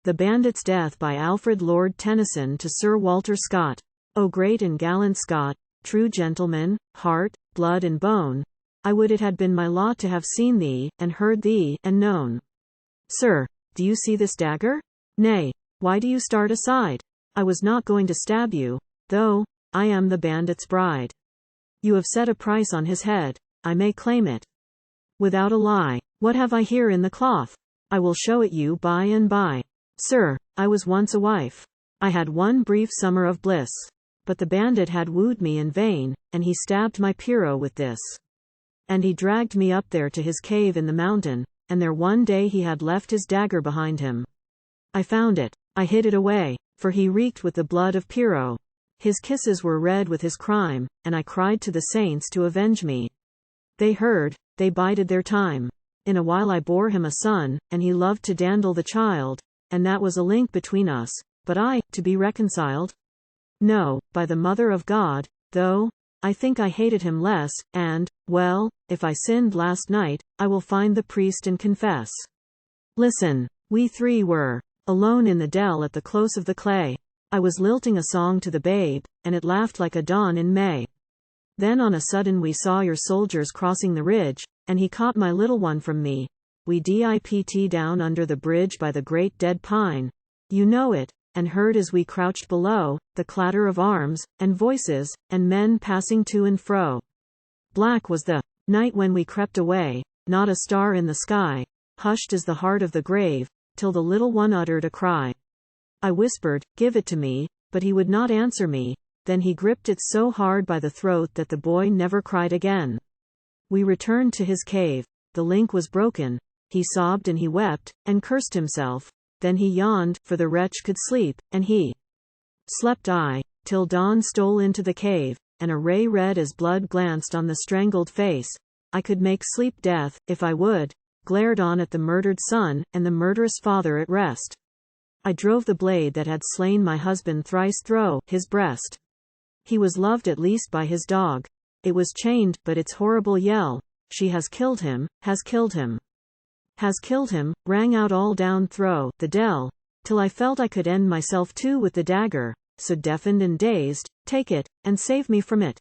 The Bandit's Death by Alfred Lord Tennyson to Sir Walter Scott. O great and gallant Scott, true gentleman, heart, blood and bone, I would it had been my lot to have seen thee, and heard thee, and known. Sir, do you see this dagger? Nay, why do you start aside? I was not going to stab you, though I am the bandit's bride. You have set a price on his head, I may claim it without a lie. What have I here in the cloth? I will show it you by and by. Sir, I was once a wife. I had one brief summer of bliss. But the bandit had wooed me in vain, and he stabbed my Piero with this. And he dragged me up there to his cave in the mountain, and there one day he had left his dagger behind him. I found it. I hid it away, for he reeked with the blood of Piero. His kisses were red with his crime, and I cried to the saints to avenge me. They heard, they bided their time. In a while I bore him a son, and he loved to dandle the child, and that was a link between us, but I, to be reconciled? No, by the Mother of God, though I think I hated him less, and, well, if I sinned last night, I will find the priest and confess. Listen, we three were alone in the dell at the close of the clay. I was lilting a song to the babe, and it laughed like a dawn in May. Then on a sudden we saw your soldiers crossing the ridge, and he caught my little one from me. We dipped down under the bridge by the great dead pine. You know it, and heard as we crouched below, the clatter of arms, and voices, and men passing to and fro. Black was the night when we crept away, not a star in the sky, hushed is the heart of the grave, till the little one uttered a cry. I whispered, give it to me, but he would not answer me, then he gripped it so hard by the throat that the boy never cried again. We returned to his cave, the link was broken, he sobbed and he wept, and cursed himself, then he yawned, for the wretch could sleep, and he slept I, till dawn stole into the cave, and a ray red as blood glanced on the strangled face. I could make sleep death, if I would, glared on at the murdered son, and the murderous father at rest. I drove the blade that had slain my husband thrice through his breast. He was loved at least by his dog. It was chained, but its horrible yell, she has killed him, has killed him, has killed him, rang out all down through the dell, till I felt I could end myself too with the dagger, so deafened and dazed, take it, and save me from it.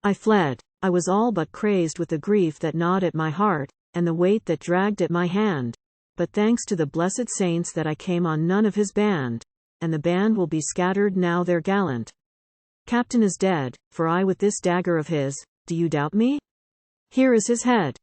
I fled. I was all but crazed with the grief that gnawed at my heart, and the weight that dragged at my hand. But thanks to the blessed saints that I came on none of his band, and the band will be scattered now their gallant captain is dead, for I with this dagger of his, do you doubt me? Here is his head.